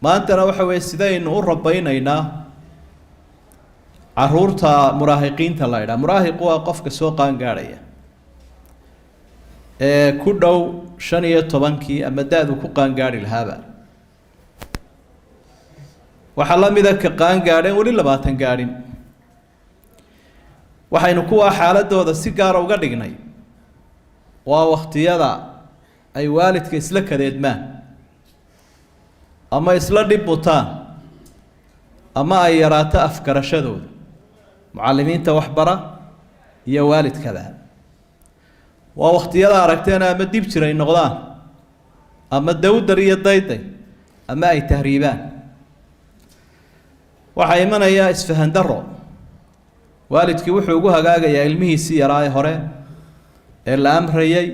maantana waxa weeye sidaynu u rabaynaynaa caruurta muraahiqiinta la yidhaha muraahiqu waa qofka soo qaangaadhaya ee ku dhow 15 ama da-du ku qaangaadhi lahaaba waxaa la mida ka qaangaadheen weli 20 gaadhin waxaynu kuwa xaaladooda si gaar uga dhignay waa waqtiyada ay waalidka isla kadeedmaan ama isla dhibutaan ama ay yaraato afkarashadooda mucallimiinta waxbara iyo waalidkada waa waqtiyada aragteen ama dib jiray noqdaan ama dawdar iyo dayday ama ay tahriibaan waxa imanaya isfahan daro waalidkii wuxuu ugu hagaagayaa ilmihiisii yaraa hore ee la amrayay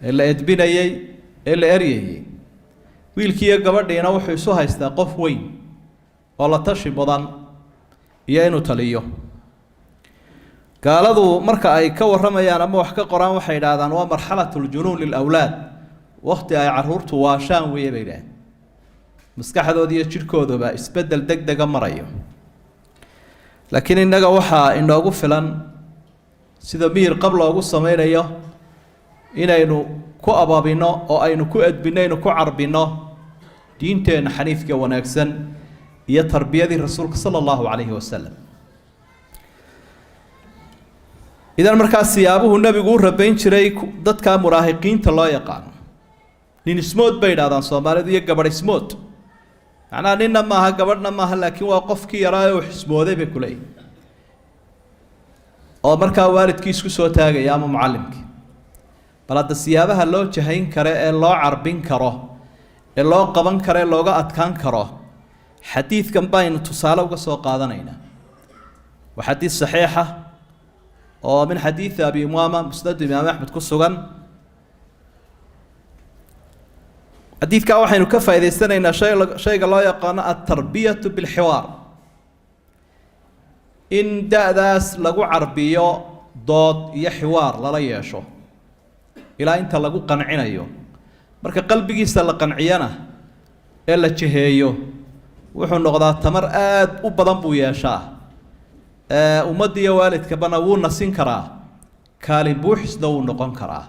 ee la edbinayay ee la eryayay wiilkii iyo gabadhiina wuxuu isu haystaa qof weyn oo la tashi badan iyo inuu taliyo gaaladu marka ay ka waramayaan ama wax ka qoraan waxay yiraahdaan waa marxalatul junuun lil awlaad waqti ay caruurtu waashaan weeye bay yiraahdaan maskaxdooda iyo jirkooduba isbedel degdeg marayo laakiin inaga waxa inoogu filan sida miir qabla ugu sameeyo inaynu ku abaabino oo aynu ku edbinayno ku carbino diinteena xaniifka wanaagsan iyo tarbiyadii rasuulka sallallahu alayhi wasallam idan markaas siyaabuhu nabigu rabayn jiray dadka muraahiqiinta loo yaqaan nin ismood bay yiraahdaan Soomaalidu iyo gabadh ismood macnaa ninna maaha gabadhna maaha laakiin waa qofkii yaraa oo xismooday bay kulay oo markaa waalidkii isku soo taagay ama mucallimkii balada siyaabaha loo jahayn karo ee loo carbin karo ee loo qaban karo ee looga adkaan karo xadiidkan baynu tusaale uga soo qaadanayna waa xadiis saxiixa oo min xadiis abi umaama musnad imaam ahmed ku sugan xadiidka waxaynu ka faa'iideysanaynaa shayga loo yaqaan at-tarbiyatu bil hiwar in da'daas lagu carbiyo dood iyo hiwar lala yeesho ilaa inta lagu qancinayo marka qalbigiisa la qanciyana ee la jaheeyo wuxuu noqdaa tamar aad u badan buu yeeshaa ummadiya waalidka bana wuu nasin karaa kaalin buuxisna wuu noqon karaa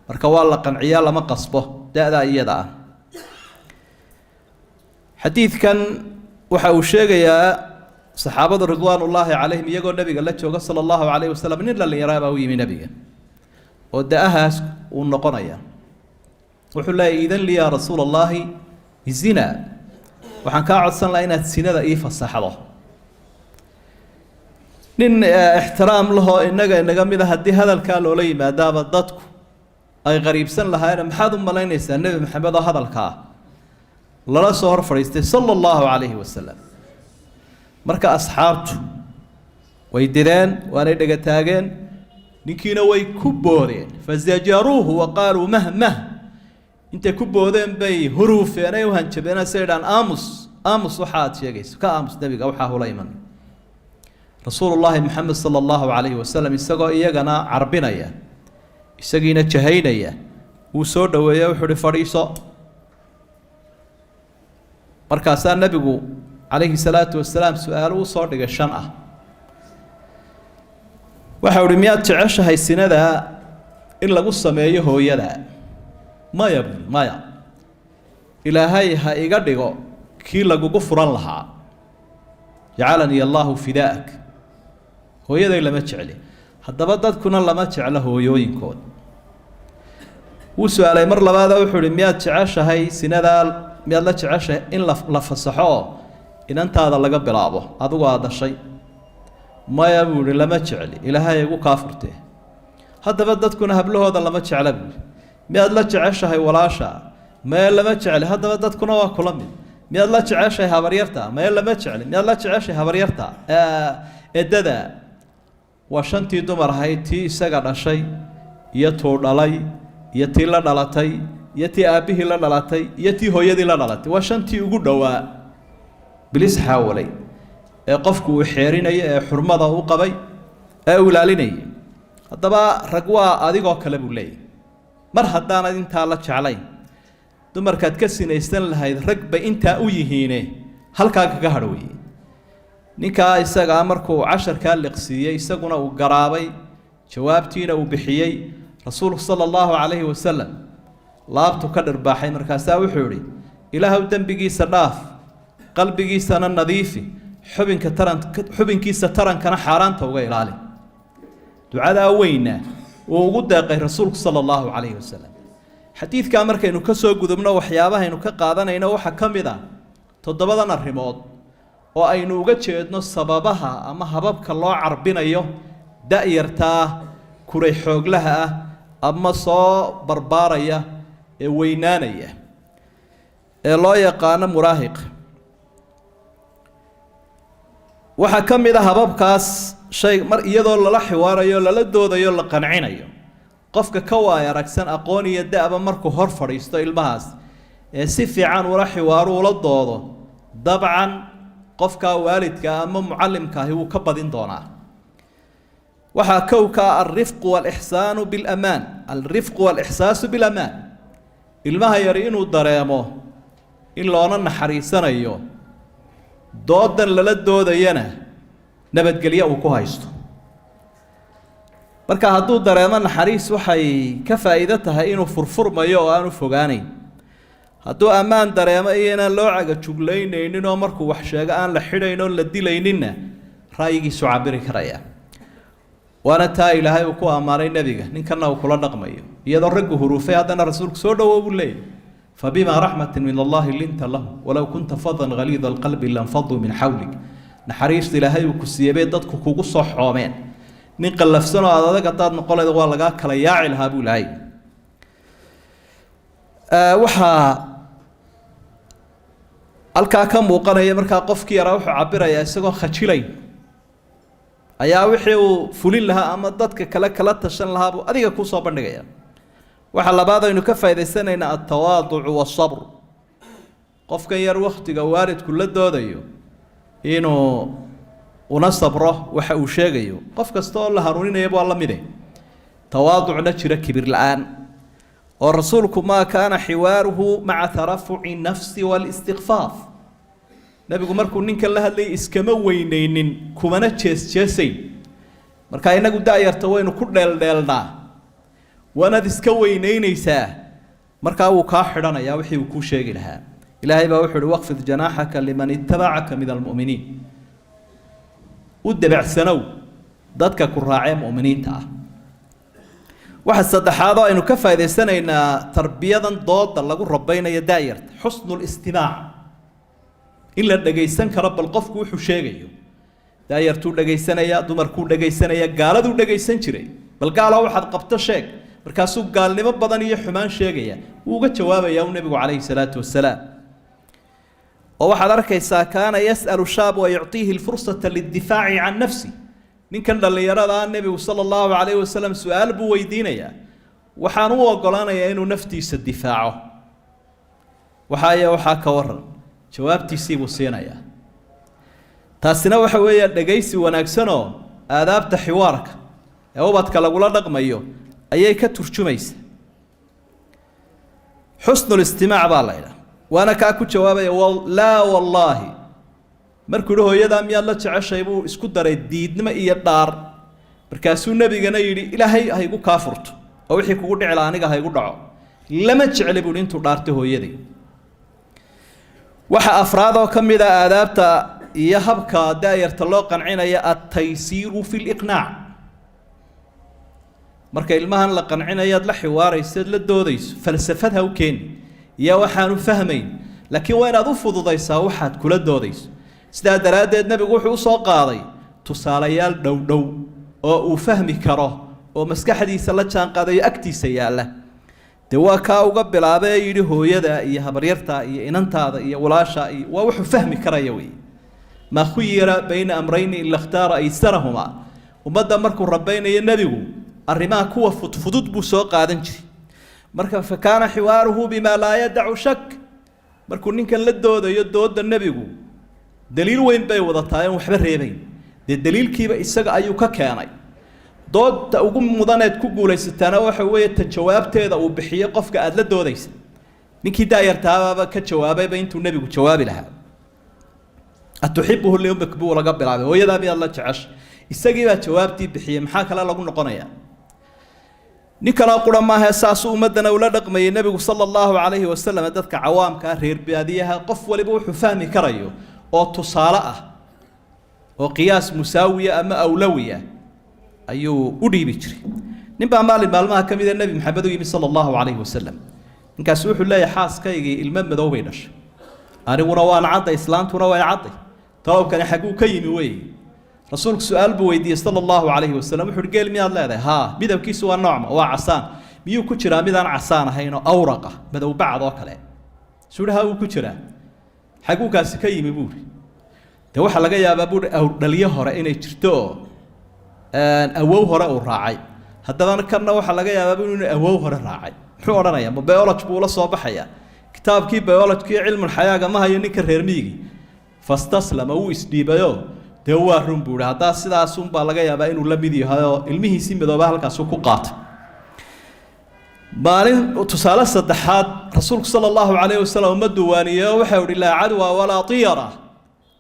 marka waa la qanciyaa lama qasbo da'da iyada ah xadiidkan waxa uu sheegayaa saxaabada ridwaanullaahi calayhim iyagoo nabiga la jooga sallallahu alayhi wasallam nin la yiraahdo uu yimi nabiga oo da'ahaas uu noqonaya wuxuu leeyahay idan li ya rasuulallahi zina waxaan ka codsan lahaa inaad sinada ii fasaxdo nin ixtiraam laho inaga mid ah hadii hadalka loola yimaadaaba dadku ay qariibsan lahaayeen maxaad u malaynaysaa nabi maxamed oo hadalka lala soo hor fariistay sallallahu alayhi wasallam marka asxaabtu way direen waanay dhaga taageen ninkiina way ku boodeen fazajaruhu wa qalu mahma inta ku boodeen bay huruufeen ay hanjabeen saydan aamus waxaad sheegayso ka aamus nabiga waxa hula iman rasuulullaahi maxamed sallallahu alayhi wasallam isagoo iyagana carbinaya isagiina jahaynaya uu soo dhaweeyay wuxuu fadhiiso markaasaa nabigu alayhi salaatu wasalaam su'aal uu soo dhigay 5 ah waxa uu miyaad jeceshahay sinada in lagu sameeyo hooyada maya ilaahay ha iga dhigo kii lagugu furan lahaa jacalani allahu fidaak hooyaday lama jecli haddaba dadkuna lama jecla hooyooyinkood wuu su'aalay mar labaad wuxuu miyaad jeceshahay sinada miyaad la jeceshahay in la fasaxo inantaada laga bilaabo adigu aad dhashay maya buu lama jecli ilaahay ugu kaafurtay haddaba dadkuna hablahooda lama jecla buu miyaad la jeceshahay walaasha ma lama jecli haddaba dadkuna waa kula mid miyaad la jeceshahay habaryarta ma lama jecli miyaad la jeceshahay habaryarta eedada waa 5tii dumar ahayd tii isaga dhashay iyo tuu dhalay iyo tii la dhalatay iyo tii aabihii la dhalatay iyo tii hooyadii la dhalatay waa 5tii ugu dhawaa bilis xawlay ee qofku uu xeerinaya ee xurmada uu qabay ee uu ilaalinay haddaba rag waa adigoo kale buu leeyahay mar haddaanad intaa la jeclayn dumarkaad ka sinaysan lahayd rag bay intaa u yihiine halkaa kaga hadh weeye ninkaa isagaa markuu casharkaa liqsiiyey isaguna uu garaabay jawaabtiina uu bixiyey rasuulku sala allahu calayhi wasalam laabtu ka dhirbaaxay markaasaa wuxuu idhi ilaahow dembigiisa dhaaf qalbigiisana nadiifi xubinkiisa tarankana xaaraanta uga ilaali ducadaa weyna uu ugu deeqay rasuulku sala allahu calayhi wasalam xadiidkaa markaynu ka soo gudubno waxyaabahaynu ka qaadanayno waxaa ka mid ah 7 arrimood oo aynu uga jeedno sababaha ama hababka loo carbinayo da'yartaa kuray xooglaha ah ama soo barbaaraya ee weynaanaya ee loo yaqaano muraahiq waxaa ka mid ah hababkaas shay mar iyadoo lala xiwaarayo lala doodayo la qancinayo qofka ka waay aragsan aqoon iyo da'ba markuu hor fadhiisto ilmahaas ee si fiican ula xiwaaro ula doodo dabcan qofka waalidka ama muallimka ahi uu ka badin doonaa waxa kowka ar-rifq wal-ihsan bil-aman al-rifq wal-ihsas bil-aman ilmaha yar inuu dareemo in loona naxariisanayo doodan lala doodayana nabadgelyo uu ku haysto marka hadduu dareemo naxariis waxay ka faa'iido tahay inuu furfurmayo oo aanu fogaanayn hadduu ammaan dareemo inaan loo caga juglaynaynin oo markuu wax sheego aan la xidhayn oo la dilayninna ra'yigiisu cabiri karaya waana taa ilaahay uu ku ammaanay nabiga ninkana uu kula dhaqmayo iyadoo raggu huruufay haddana rasuulku soo dhawow buu leeyahay فبما رحمة من الله لنت له ولو كنت فظا غليظ القلب لانفضوا من حولك نحريش إلهي وكسيبي ددك كوغو سو خومين نين قلفسنو ادادك داد نقوليدا waa laga kala yaaci lahaa buu ilaahay waxa halka ka muuqanaya marka qofkii yara wuxuu cabiraya isagoo khajilayn ayaa wixii uu fulin lahaa ama dadka kala tashan lahaa buu adiga ku soo bandhigaya waxa labaad aynu ka faa'iideysanayna at-tawaadu' was-sabr qofka yar waqtiga waalidku la doodayo inuu una sabro waxa uu sheegayo qof kasta oo la haruuninaya baa la mid ah tawaadu' jira kibir la'aan oo rasuulku ma kaana xiwaaruhu ma'a tarafu'i nafsi wal istighfaaf nabigu markuu ninka la hadlay iskama weyneynin kumana jeesjeesayn marka inagu daayarta waynu ku dheeldheelnaa waanad iska weyneynaysaa markaa uu kaa xidhanaya wixii uu ku sheegi lahaa ilaahay baa wuxuu waqfid janaaxaka liman ittaba'aka min almu'miniin u dabacsanow dadka ku raacay mu'miniinta ah waxa saddexaad oo aynu ka faa'iideysanaynaa tarbiyadan dooda lagu rabaynayo daayarta xusnul istimaac in la dhageysan karo bal qofku wuxuu sheegayo daayartu dhageysanaya dumarku dhageysanaya gaaladu dhageysan jiray bal gaalo waxaad qabto sheeg markaasuu gaalnimo badan iyo xumaan sheegaya uu uga jawaabaya nabigu calayhi salaatu wasalaam oo waxaad arkaysaa kaana yas'alu shaab wa yu'tihi al-fursata lid-difaa'i 'an nafsi ninkan dhalinyarada nabigu sallallahu alayhi wasallam su'aal buu weydiinaya waxaan u ogolaanayaa inuu naftiisa difaaco waxa ka waran jawaabtiisii buu siinaya taasina waxa weeye dhageysi wanaagsan oo aadaabta xiwaarka ee ubadka lagula dhaqmayo ayay ka turjumaysaa xusnul istimaac baa la yidhaahdaa waana kaa ku jawaabaya laa wallaahi markuu hooyadaa miyaad la jeceshay buu isku daray diidnimo iyo dhaar markaasuu nabigana yidhi ilaahay ha igu kaa furto oo wixii kugu dhici lahaa aniga ha igu dhaco lama jecli buu intuu dhaartay hooyadii waxa afraad oo ka mid ah aadaabta iyo habka daayarta loo qancinaya at-taysiiru fil iqnaac marka ilmahan la qancinayaad la xiwaarayso la doodayso falsafad ha u keen iyo waxaanu fahmayn laakiin waa inaad u fududaysaa waxaad kula doodayso sidaa daraadeed nabigu wuxuu soo qaaday tusaalayaal dhow oo uu fahmi karo oo maskaxdiisa la jaan qaadayo agtiisa yaala de waa ka uga bilaabay yiri hooyada iyo habaryarta iyo inantaada iyo walaasha iyo waa wuxuu fahmi karaya way ma khuyira bayna amrayn illa ikhtara aysarahuma umada markuu rabaynayo nabigu arrimaha kuwa fudud buu soo qaadan jiray marka fakaana xiwaaruhu bima la yad'u shak markuu ninkan la doodayo dooda nabigu daliil weyn bay wadataa in waxba reebayn daliilkiiba isaga ayuu ka keenay doodda ugu mudaneed ku guuleysatana waxa weeye ta jawaabteeda uu bixiyo qofka aad la doodaysa ninkii daayartaaba ka jawaabayba intuu nebigu jawaabi lahaa atuxibuhu liummik buu laga bilaabay hooyadaa miyaad la jeceshay isagii baa jawaabtii bixiyey maxaa kale lagu noqonayaa nin kale qura maaha saasuu ummadana ula dhaqmayay nebigu sala allahu calayhi wasalam dadka cawaamka reer baadiyaha qof waliba wuxuu fahmi karayo oo tusaale ah oo qiyaas musaawiya ama awlawiya ayuu u dhiibi jiray ninbaa maalmaha ka mid ah nebi maxamed u yimi sala allahu calayhi wasalam ninkaasi wuxuu leeyahay xaaskaygii ilmo madow bay dhashay aniguna waan cadday islaantuna way cadday talowkani xagguu ka yimi weeye rasuulku su-aal buu weydiiyey sala allahu calayhi wasalam wuxuu geel miyaad leedahay haa midabkiisu waa noocma waa casaan miyuu ku jiraa midaan casaan ahayn oo awraqa madow bacd oo kale suudhaha uu ku jiraa xagguu kaasi ka yimi buuri dee waxaa laga yaabaa buuri dhaliyo hore inay jirto oo awow hore uu raacay haddaba kanna waxaa laga yaabaa buuri inuu awow hore raacay muxuu odhanayaa ma biology buu la soo baxayaa kitaabkii biology iyo cilmul xayaaga ma hayo ninka reer miyigi fastaslama wuu isdhiibayo dee waa run buuri haddaa sidaasun baa laga yaabaa inuu la mid yahay oo ilmihiisii midooba halkaasu ku qaatay maalin tusaale saddexaad rasuulku sala allahu calayhi wasalam ummaddu waaniyey oo waxau ihi laa cadwa walaa tiyara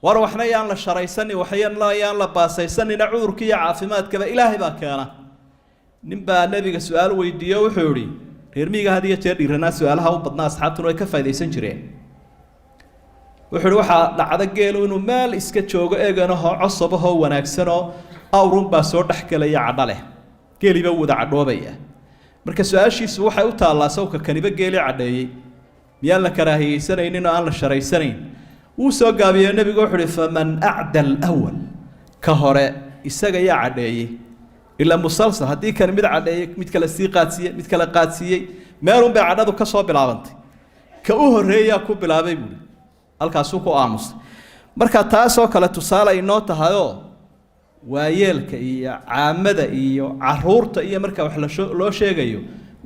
war waxna yaan la sharaysanin waxyana yaan la baasaysanina cudurka iyo caafimaadkaba ilaahay baa keena ninbaa nebiga su-aal weydiiye oo wuxuu ihi reer miyiga had iyo jeer dhiiranaa su-aalaha u badnaa asxaabtuna way ka faa'idaysan jireen wuxuu ihi waxaa dhacda geelu inuu meel iska joogo eeganahoo cosabahoo wanaagsanoo awrun baa soo dhex gelaya cadho leh geeliba wada cadhoobaya marka su-aashiisu waxay u taallaa sawka kaniba geeli cadheeyey miyaan la karaahiyeysanaynin oo aan la sharaysanayn wuu soo gaabiyey nebigu wuxuu ihi faman acda alawal ka hore isaga yaa cadheeyey ilaa musalsal haddii kan mid cadheeyey mid kale sii qaadsiiyey mid kale qaadsiiyey meelun bay cadhadu ka soo bilaabantay ka u horreeyaa ku bilaabay buuri halkaasuu ku aamusay marka taasoo kale tusaale inoo tahayoo waayeelka iyo caamada iyo caruurta iyo marka wax loo sheegayo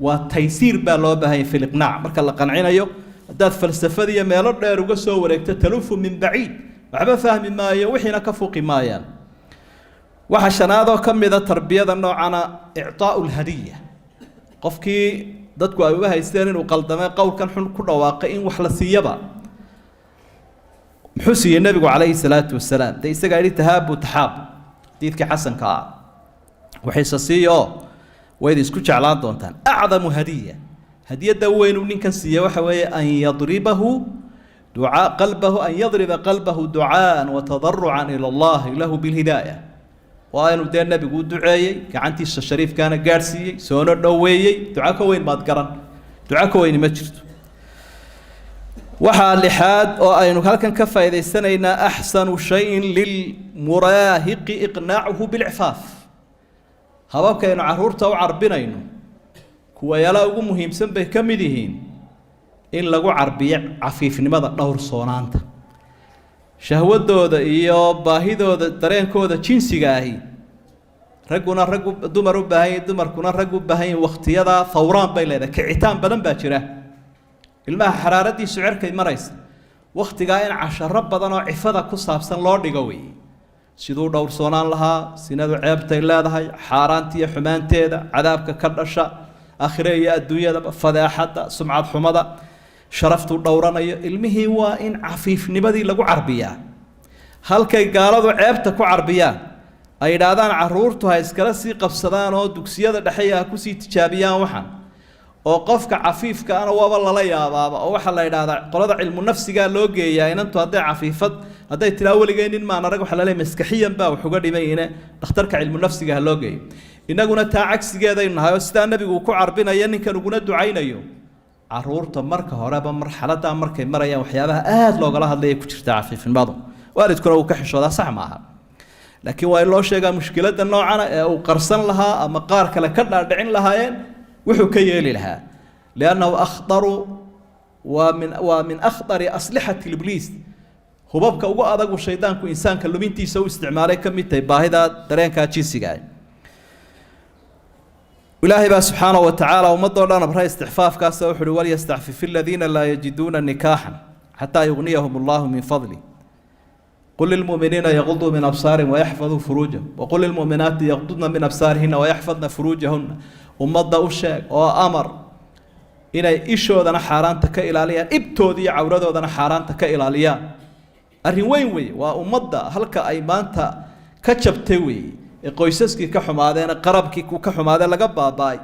waa taysiir baa loo baahan yahay filiqnaac marka la qancinayo haddaad falsafada iyo meelo dheer uga soo wareegto talufu min baciid waxba fahmi maayo wixiina ka fuqi maayaan waxa shanaadoo ka mida tarbiyada noocana ictaa'u lhadiya qofkii dadku ay uga haysteen inuu qaldamay qowlkan xun ku dhawaaqay in wax la siiyaba muxuu siiyey nebigu calayhi salaatu wasalaam dee isagaa yidhi tahaabu taxaab diidkii xasanka ah waxayse siiya oo wayd isku jeclaan doontaan acdamu hadiya hadiyadda weyn uu ninkan siiye waxa weeye an yadribahu qalbahu an yadriba qalbahu ducaan watadarucan ila allahi lahu bilhidaaya waa inuu dee nebigu u duceeyey gacantiisa shariifkaana gaadhsiiyey soona dhoweeyey duco ka weyn maad garan duco ka weyni ma jirto waxaa lixaad oo aynu halkan ka faa'iidaysanaynaa axsanu shayin lilmuraahiqi iqnaacuhu bilcifaaf hababkaynu carruurta u carbinayno kuwayaalaha ugu muhiimsan bay ka mid yihiin in lagu carbiyo cafiifnimada dhowrsoonaanta shahwadooda iyo baahidooda dareenkooda jinsiga ahi ragguna raggu dumar u baahan yihin dumarkuna rag u baahan yihin wakhtiyada fawraan bay leedahay kicitaan badan baa jira ilmaha xaraaradiisu cerkay maraysa wakhtigaa in casharo badan oo cifada ku saabsan loo dhigo weeye siduu dhowrsoonaan lahaa sinadu ceebtay leedahay xaaraanta iyo xumaanteeda cadaabka ka dhasha aakhire iyo adduunyadaba fadeexadda sumcad xumada sharaftuu dhowranayo ilmihii waa in cafiifnimadii lagu carbiyaa halkay gaaladu ceebta ku carbiyaan ay yidhaahdaan carruurtu ha iskala sii qabsadaan oo dugsiyada dhexeeya ha kusii tijaabiyaan waxaan oo qofka cafiifka ana waaba lala yaabaaba oo waxaa la yidhaahdaa qolada cilmu nafsigaa loo geeyaa inantu hadday cafiifad hadday tilaa weligay nin maan arag waxa la leeyahay maskaxiyan baa wax uga dhimayne dhakhtarka cilmu nafsiga ha loo geeyo innaguna taa cagsigeedaynu nahay oo sidaa nebigu uu ku carbinayo ninkan uguna ducaynayo carruurta marka horeba marxaladdaa markay marayaan waxyaabaha aada loogala hadlaya ku jirta cafiifnimadu waalidkuna uu ka xishoodaa sax maaha laakiin waa in loo sheegaa mushkiladda noocana ee uu qarsan lahaa ama qaar kale ka dhaadhicin lahaayeen wuxuu ka yeeli lahaa liannahu akhdaru waa min akhdari aslixati ibliis hubabka ugu adagu shaydaanku insaanka lumintiisa u isticmaalay ka mid tahay baahida dareenkaa jinsiga ilaahay baa subxaanahu wa tacaala ummadoo dhan abra istixfaafkaasa wuxu uhi walyastacfif aladiina laa yajiduuna nikaaxan xataa yugniyahum allahu min fadli قل للمؤمنين يغضوا من أبصارهم ويحفظوا فروجهم وقل للمؤمنات يغضضن من أبصارهن ويحفظن فروجهن ومضى الشيء وأمر inay ishoodana xaaraanta ka ilaaliyaan ibtoodii cawradoodana xaaraanta ka ilaaliyaan arrin weyn weeye waa ummadda halka ay maanta ka jabtay weeye ee qoysaskii ka xumaadeen qarabkii ka xumaadeen laga baaba'ay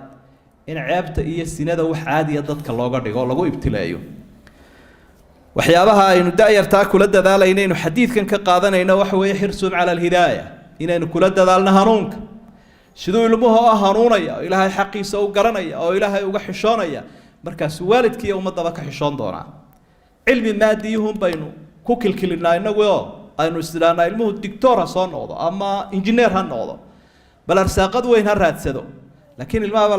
in ceebta iyo sinada wax caadiya dadka looga dhigo lagu ibtileeyo waxyaabaha aynu daayartaa kula dadaalayno xadiidkan ka qaadanayno waxa weeye xirsuum cala alhidaaya inaynu kula dadaalno hanuunka sidoo ilmuhu hanuunaya oo ilaahay xaqiisa u garanaya oo ilaahay uga xishoonaya markaas waalidkii iyo ummadaba ka xishoon doonaa cilmi maadiyuhum baynu ku kilkilinaa inagu oo aynu islaanaa ilmuhu doctor ha soo noqdo ama engineer ha noqdo bal arsaaqad weyn ha raadsado laakiin ilmaha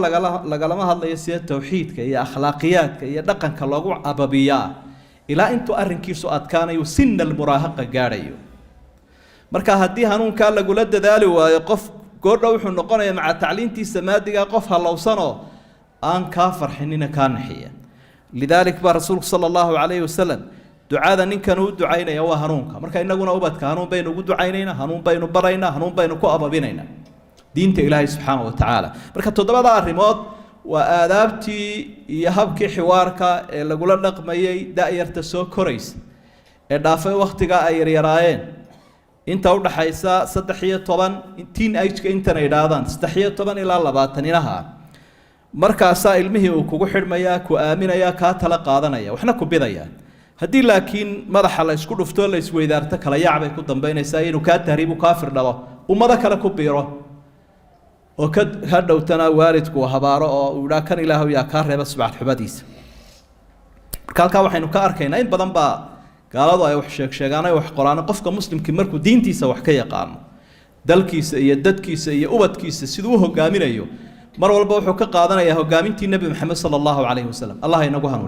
lagalama hadlayo sida tawxiidka iyo akhlaaqiyaadka iyo dhaqanka loogu ababiyaa ilaa intuu arrinkiisu adkaanayo sinna almuraahaqa gaadhayo marka haddii hanuunkaa lagula dadaali waayo qof goordha wuxuu noqonayaa maca tacliintiisa maadiga qof halowsanoo aan kaa farxinina kaa naxiya lidaalik baa rasuulku sala allahu calayhi wasalam ducada ninkan uu ducaynaya waa hanuunka marka inaguna ubadka hanuun baynu ugu ducaynaynaa hanuun baynu baraynaa hanuun baynu ku ababinaynaa diinta ilaahay subxaanahu watacaala marka toddobada arrimood waa aadaabtii iyo habkii xiwaarka ee lagula dhaqmayay da'yarta soo koraysa ee dhaafay wakhtigaa ay yaryaraayeen inta u dhaxaysa 13 teenage-ka intana yidhaahdaan 13 ilaa 20 inaha markaasaa ilmihii uu kugu xidhmayaa ku aaminayaa kaa tala qaadanaya waxna ku bidaya haddii laakiin madaxa la isku dhufto la isweydaarto kala yaac bay ku dambaynaysaa inuu kaa tahriibu kaafir dhalo ummado kale ku biiro oo ka hadhowtana waalidku habaaro oo uu idhaa kan ilaahu yaa kaa reeba subax xubadiisa marka halkaa waxaynu ka arkaynaa in badan baa gaaladu ay wax sheegaan ay wax qoraan qofka muslimkii markuu diintiisa wax ka yaqaano dalkiisa iyo dadkiisa iyo ubadkiisa siduu u hogaaminayo mar walba wuxuu ka qaadanayaa hogaamintii nabi maxamed sallallahu alayhi wasallam allah inagu hanuuniyo